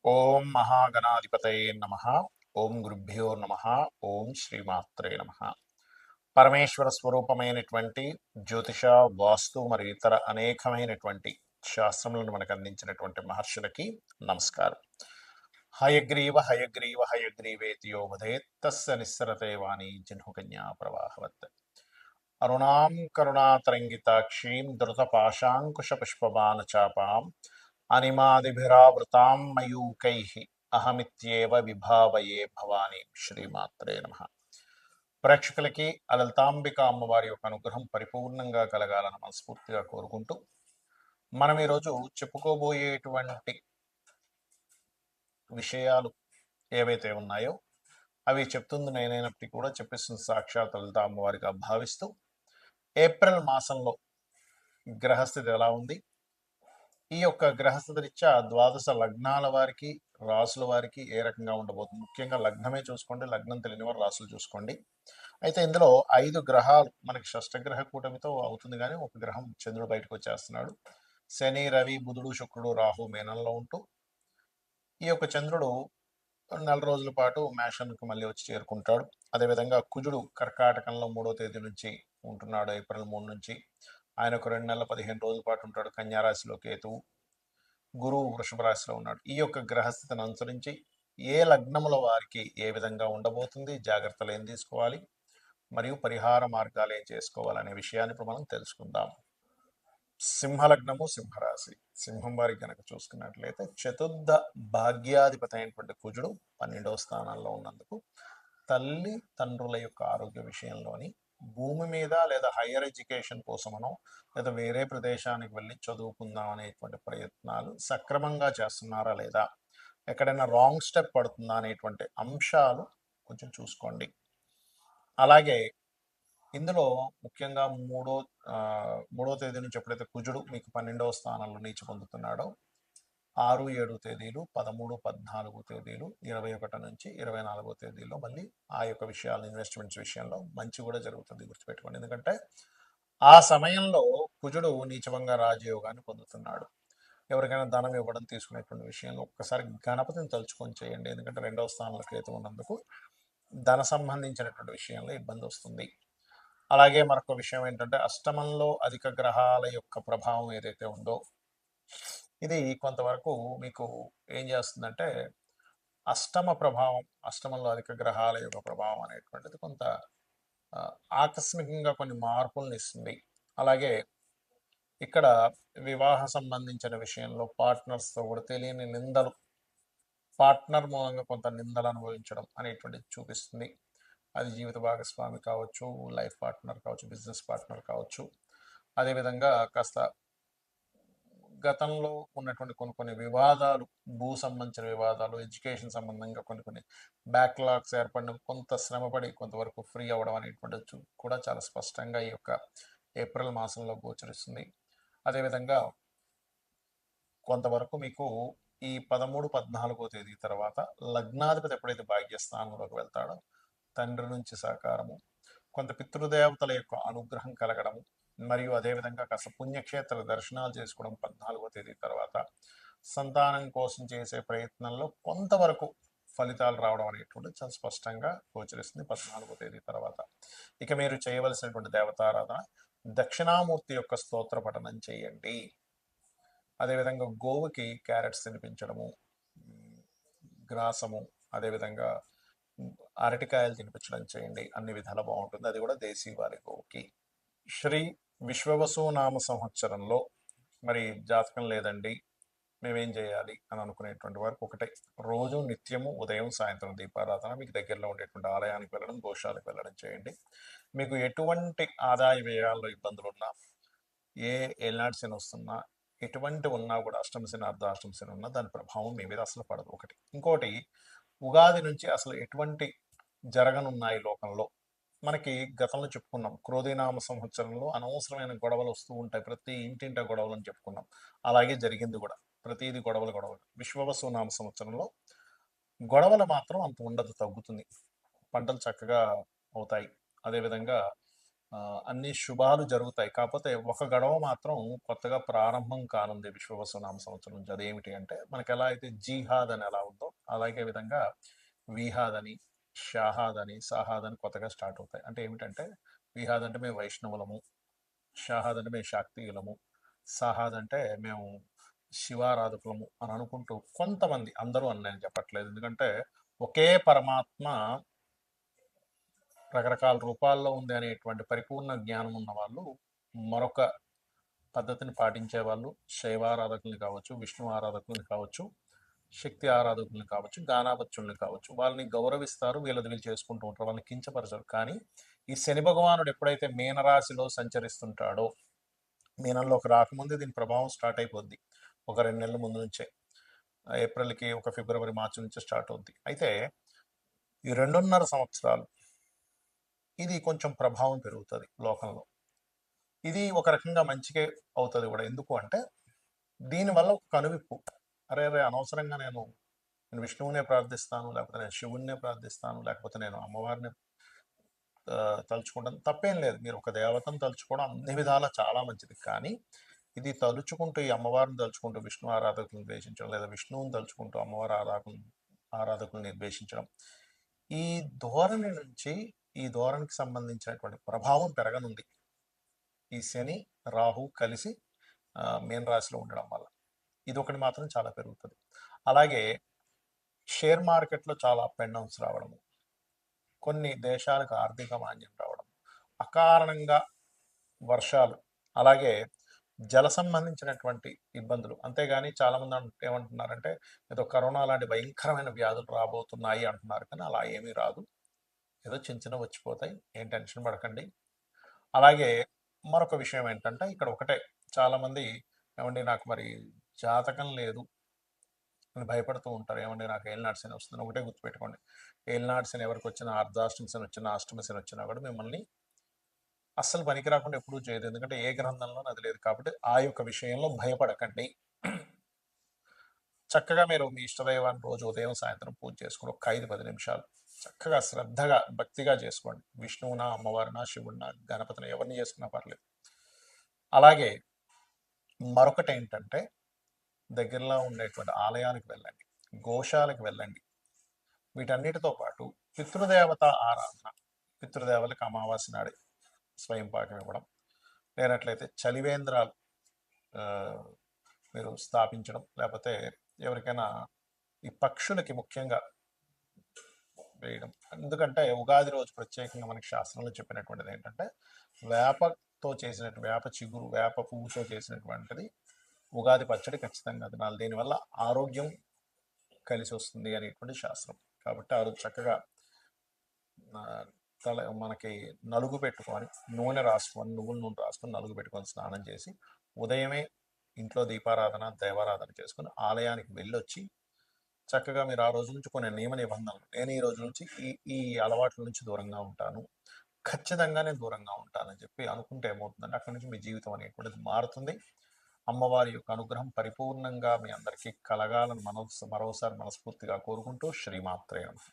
ఓం మహాగణాధిపతయే నమ. ఓం గురుభ్యో నమ. ఓం శ్రీమాత్రే నమ. పరమేశ్వర స్వరూపమైనటువంటి జ్యోతిష, వాస్తు మరియు ఇతర అనేకమైనటువంటి శాస్త్రములను మనకు అందించినటువంటి మహర్షులకి నమస్కారం. హయగ్రీవ హయగ్రీవ హయగ్రీవేతియో వదేత్తస్య నిస్సరతే వాణి జహ్నుకన్యా ప్రవాహవత్. అరుణాం కరుణాతరంగితాక్షీం ధృతపాశాంకుశపుష్పబాణచాపాం అనిమాదిభిరావృతాం మయూకైః అహమిత్యేవ విభావయే భవానీ. శ్రీమాత్రే నమ. ప్రేక్షకులకి అలలితాంబిక అమ్మవారి యొక్క అనుగ్రహం పరిపూర్ణంగా కలగాలని మనస్ఫూర్తిగా కోరుకుంటూ మనం ఈరోజు చెప్పుకోబోయేటువంటి విషయాలు ఏవైతే ఉన్నాయో అవి చెప్తుంది నేనైనప్పటికీ కూడా చెప్పిస్తుంది సాక్షాత్ లలిత అమ్మవారిగా భావిస్తూ ఏప్రిల్ మాసంలో గ్రహస్థితి ఎలా ఉంది, ఈ యొక్క గ్రహస్థితి రీత్యా ద్వాదశ లగ్నాల వారికి, రాసుల వారికి ఏ రకంగా ఉండబోతుంది. ముఖ్యంగా లగ్నమే చూసుకోండి, లగ్నం తెలియని వారు రాసులు చూసుకోండి. అయితే ఇందులో 5 గ్రహాలు మనకి షష్టగ్రహ కూటమితో అవుతుంది, కానీ ఒక గ్రహం చంద్రుడు బయటకు వచ్చేస్తున్నాడు. శని, రవి, బుధుడు, శుక్రుడు, రాహు మేనంలో ఉంటూ ఈ యొక్క చంద్రుడు 4 రోజుల పాటు మేషన్కు మళ్ళీ వచ్చి చేరుకుంటాడు. అదేవిధంగా కుజుడు కర్కాటకంలో 3వ తేదీ నుంచి ఉంటున్నాడు, ఏప్రిల్ 3 నుంచి. ఆయన ఒక 2 నెలల 15 రోజుల పాటు ఉంటాడు. కన్యారాశిలో కేతువు, గురువు వృషభ రాశిలో ఉన్నాడు. ఈ యొక్క గ్రహస్థితిని అనుసరించి ఏ లగ్నముల వారికి ఏ విధంగా ఉండబోతుంది, జాగ్రత్తలు ఏం తీసుకోవాలి, మరియు పరిహార మార్గాలు ఏం చేసుకోవాలనే విషయాన్ని ఇప్పుడు మనం తెలుసుకుందాం. సింహలగ్నము, సింహరాశి. సింహం వారికి కనుక చూసుకున్నట్లయితే చతుర్థ భాగ్యాధిపతి అయినటువంటి కుజుడు 12వ స్థానాల్లో ఉన్నందుకు తల్లి తండ్రుల యొక్క ఆరోగ్య విషయంలోని, భూమి మీద లేదా హయ్యర్ ఎడ్యుకేషన్ కోసమనో లేదా వేరే ప్రదేశానికి వెళ్ళి చదువుకుందాం అనేటువంటి ప్రయత్నాలు సక్రమంగా చేస్తున్నారా లేదా, ఎక్కడైనా రాంగ్ స్టెప్ పడుతుందా అనేటువంటి అంశాలు కొంచెం చూసుకోండి. అలాగే ఇందులో ముఖ్యంగా మూడో తేదీ నుంచి ఎప్పుడైతే కుజుడు మీకు 12వ స్థానంలో నీచ పొందుతున్నాడో 6, 7 తేదీలు, 13, 14 తేదీలు, 21 నుంచి 24 తేదీల్లో మళ్ళీ ఆ యొక్క విషయాలు, ఇన్వెస్ట్మెంట్స్ విషయంలో మంచి కూడా జరుగుతుంది, గుర్తుపెట్టుకోండి. ఎందుకంటే ఆ సమయంలో కుజుడు నీచవంగా రాజయోగాన్ని పొందుతున్నాడు. ఎవరికైనా ధనం ఇవ్వడం, తీసుకునేటువంటి విషయంలో ఒక్కసారి గణపతిని తలుచుకొని చేయండి. ఎందుకంటే 2వ స్థానంలో కేతు ఉన్నందుకు ధన సంబంధించినటువంటి విషయంలో ఇబ్బంది వస్తుంది. అలాగే మరొక విషయం ఏంటంటే అష్టమంలో అధిక గ్రహాల యొక్క ప్రభావం ఏదైతే ఉందో ఇది కొంతవరకు మీకు ఏం చేస్తుందంటే అష్టమ ప్రభావం, అష్టమంలో అధిక గ్రహాల యొక్క ప్రభావం అనేటువంటిది కొంత ఆకస్మికంగా కొన్ని మార్పులను ఇస్తుంది. అలాగే ఇక్కడ వివాహ సంబంధించిన విషయంలో పార్ట్నర్స్తో కూడా తెలియని నిందలు, పార్ట్నర్ మూలంగా కొంత నిందలు అనుభవించడం అనేటువంటిది చూపిస్తుంది. అది జీవిత భాగస్వామి కావచ్చు, లైఫ్ పార్ట్నర్ కావచ్చు, బిజినెస్ పార్ట్నర్ కావచ్చు. అదేవిధంగా కాస్త గతంలో ఉన్నటువంటి కొన్ని వివాదాలు, భూ సంబంధించిన వివాదాలు, ఎడ్యుకేషన్ సంబంధంగా కొన్ని బ్యాక్లాగ్స్ ఏర్పడిన, కొంత శ్రమపడి కొంతవరకు ఫ్రీ అవ్వడం అనేటువంటిది కూడా చాలా స్పష్టంగా ఈ యొక్క ఏప్రిల్ మాసంలో గోచరిస్తుంది. అదేవిధంగా కొంతవరకు మీకు ఈ 13, 14వ తేదీ తర్వాత లగ్నాధిపతి ఎప్పుడైతే భాగ్యస్థానంలోకి వెళ్తాడో తండ్రి నుంచి సహకారము, కొంత పితృదేవతల యొక్క అనుగ్రహం కలగడము, మరియు అదేవిధంగా కాస్త పుణ్యక్షేత్ర దర్శనాలు చేసుకోవడం 14వ తేదీ తర్వాత, సంతానం కోసం చేసే ప్రయత్నంలో కొంతవరకు ఫలితాలు రావడం అనేటువంటిది చాలా స్పష్టంగా గోచరిస్తుంది 14వ తేదీ తర్వాత. ఇక మీరు చేయవలసినటువంటి దేవతారాధన దక్షిణామూర్తి యొక్క స్తోత్ర పఠనం చేయండి. అదేవిధంగా గోవుకి క్యారెట్స్ తినిపించడము, గ్రాసము, అదేవిధంగా అరటికాయలు తినిపించడం చేయండి. అన్ని విధాలు బాగుంటుంది. అది కూడా దేశీ వారి గోవుకి. శ్రీ విశ్వవసు నామ సంవత్సరంలో మరి జాతకం లేదండి, మేమేం చేయాలి అని అనుకునేటువంటి వారికి ఒకటే, రోజు నిత్యము ఉదయం సాయంత్రం దీపారాధన, మీకు దగ్గరలో ఉండేటువంటి ఆలయానికి వెళ్ళడం, గోశాలకు వెళ్ళడం చేయండి. మీకు ఎటువంటి ఆదాయ వ్యయాల్లో ఇబ్బందులు ఉన్నా, ఏ ఏళ్ళనాటి శని వస్తున్నా, ఎటువంటి ఉన్నా కూడా, అష్టమ శని, అర్ధాష్టమ శని ఉన్నా దాని ప్రభావం మీ మీద అసలు పడదు. ఒకటి. ఇంకోటి, ఉగాది నుంచి అసలు ఎటువంటి జరగనున్నాయి లోకంలో మనకి గతంలో చెప్పుకున్నాం. క్రోధినామ సంవత్సరంలో అనవసరమైన గొడవలు వస్తూ ఉంటాయి, ప్రతి ఇంటింట గొడవలు అని చెప్పుకున్నాం. అలాగే జరిగింది కూడా, ప్రతిదీ గొడవలు. విశ్వవసు నామ సంవత్సరంలో గొడవలు మాత్రం అంత ఉండదు, తగ్గుతుంది, పంటలు చక్కగా అవుతాయి. అదేవిధంగా అన్ని శుభాలు జరుగుతాయి. కాపోతే ఒక గొడవ మాత్రం కొత్తగా ప్రారంభం కానుంది విశ్వవసునామ సంవత్సరం నుంచి. అదేమిటి అంటే మనకెలా అయితే జీహాద్ అని ఎలా ఉందో అలాగే విధంగా విహాద్ అని, షాహాద్ అని, సాహాద్ అని కొత్తగా స్టార్ట్ అవుతాయి. అంటే ఏమిటంటే విహాద్ అంటే మేము వైష్ణవులము, షాహాద్ అంటే మేము శాక్తీయులము, సాహాద్ అంటే మేము శివారాధకులము అని అనుకుంటూ కొంతమంది, అందరూ అని నేను చెప్పట్లేదు. ఎందుకంటే ఒకే పరమాత్మ రకరకాల రూపాల్లో ఉంది అనేటువంటి పరిపూర్ణ జ్ఞానం ఉన్న వాళ్ళు మరొక పద్ధతిని పాటించే వాళ్ళు శైవారాధకుల్ని కావచ్చు, విష్ణు ఆరాధకుల్ని కావచ్చు, శక్తి ఆరాధకుల్ని కావచ్చు, గానాపత్యుల్ని కావచ్చు. వాళ్ళని గౌరవిస్తారు, వీళ్ళది వీళ్ళు చేసుకుంటూ ఉంటారు, వాళ్ళని కించపరచరు. కానీ ఈ శని భగవానుడు ఎప్పుడైతే మీనరాశిలో సంచరిస్తుంటాడో, మీనంలోకి రాకముందే దీని ప్రభావం స్టార్ట్ అయిపోద్ది. ఒక 2 నెలల ముందు నుంచే, ఏప్రిల్కి, ఒక ఫిబ్రవరి, మార్చి నుంచి స్టార్ట్ అవుద్ది. అయితే ఈ 2.5 సంవత్సరాలు ఇది కొంచెం ప్రభావం పెరుగుతుంది లోకంలో. ఇది ఒక రకంగా మంచికే అవుతుంది కూడా. ఎందుకు అంటే దీనివల్ల ఒక కనువిప్పు. అరే అరే, అనవసరంగా నేను విష్ణువునే ప్రార్థిస్తాను, లేకపోతే నేను శివుణ్ణే ప్రార్థిస్తాను, లేకపోతే నేను అమ్మవారిని తలుచుకుంటాను. తప్పేం లేదు, మీరు ఒక దేవతను తలుచుకోవడం అన్ని విధాలా చాలా మంచిది. కానీ ఇది తలుచుకుంటూ, ఈ అమ్మవారిని తలుచుకుంటూ విష్ణు ఆరాధకులను ద్వేషించడం, లేదా విష్ణువుని తలుచుకుంటూ అమ్మవారి ఆరాధకులను ద్వేషించడం, ఈ ధోరణి నుంచి, ఈ ధోరణికి సంబంధించినటువంటి ప్రభావం పెరగనుంది ఈ శని రాహు కలిసి మీన రాశిలో ఉండడం వల్ల. ఇది ఒకటి మాత్రం చాలా పెరుగుతుంది. అలాగే షేర్ మార్కెట్లో చాలా అప్ అండ్ డౌన్స్ రావడము, కొన్ని దేశాలకు ఆర్థిక మాంద్యం రావడం, అకారణంగా వర్షాలు, అలాగే జల సంబంధించినటువంటి ఇబ్బందులు. అంతేగాని చాలామంది ఏమంటున్నారంటే ఏదో కరోనా లాంటి భయంకరమైన వ్యాధులు రాబోతున్నాయి అంటున్నారు. కానీ అలా ఏమీ రాదు, ఏదో చిన్న చిన్న వచ్చిపోతాయి, ఏం టెన్షన్ పడకండి. అలాగే మరొక విషయం ఏంటంటే ఇక్కడ ఒకటే, చాలామంది ఏమండి నాకు మరి జాతకం లేదు అని భయపడుతూ ఉంటారు. ఏమండి నాకు ఏలినాటి శని వస్తుంది. ఒకటే గుర్తుపెట్టుకోండి, ఏలినాటి శని ఎవరికి వచ్చినా, అర్ధాష్టమి శని వచ్చినా, అష్టమి శని వచ్చినా కూడా మిమ్మల్ని అస్సలు పనికి రాకుండా ఎప్పుడూ చేయదు. ఎందుకంటే ఏ గ్రంథంలో అది లేదు. కాబట్టి ఆ యొక్క విషయంలో భయపడకండి. చక్కగా మీరు మీ ఇష్టదైవాన్ని రోజు ఉదయం సాయంత్రం పూజ చేసుకుని ఒక 5-10 నిమిషాలు చక్కగా శ్రద్ధగా భక్తిగా చేసుకోండి. విష్ణువునా, అమ్మవారినా, శివుడినా, గణపతిని ఎవరిని చేసుకున్నా పర్లేదు. అలాగే మరొకటి ఏంటంటే దగ్గరలో ఉండేటువంటి ఆలయాలకు వెళ్ళండి, గోశాలకు వెళ్ళండి. వీటన్నిటితో పాటు పితృదేవత ఆరాధన, పితృదేవతలకు అమావాస్య నాడే స్వయం పాకం ఇవ్వడం, లేనట్లయితే చలివేంద్రాలు మీరు స్థాపించడం, లేకపోతే ఎవరికైనా ఈ పక్షులకి ముఖ్యంగా వేయడం. ఎందుకంటే ఉగాది రోజు ప్రత్యేకంగా మనకి శాస్త్రంలో చెప్పినటువంటిది ఏంటంటే వేపతో చేసినట్టు, వేప చిగురు, వేప పువ్వుతో చేసినటువంటిది ఉగాది పచ్చడి ఖచ్చితంగా తినాలి. దీనివల్ల ఆరోగ్యం కలిసి వస్తుంది అనేటువంటి శాస్త్రం. కాబట్టి ఆ రోజు చక్కగా మనకి నలుగు పెట్టుకొని, నూనె రాసుకొని, నువ్వుల నూనె రాసుకొని నలుగు పెట్టుకొని స్నానం చేసి ఉదయమే ఇంట్లో దీపారాధన, దేవారాధన చేసుకుని ఆలయానికి వెళ్ళొచ్చి చక్కగా మీరు ఆ రోజు నుంచి కొన్ని నియమ నిబంధనలు, నేను ఈ రోజు నుంచి ఈ అలవాట్ల నుంచి దూరంగా ఉంటాను, ఖచ్చితంగా నేను దూరంగా ఉంటానని చెప్పి అనుకుంటే ఏమవుతుందంటే అక్కడి నుంచి మీ జీవితం అనేటువంటిది మారుతుంది. అమ్మవారి యొక్క అనుగ్రహం పరిపూర్ణంగా మీ అందరికీ కలగాలని మరోసారి మనస్ఫూర్తిగా కోరుకుంటూ శ్రీమాత్రే నమః.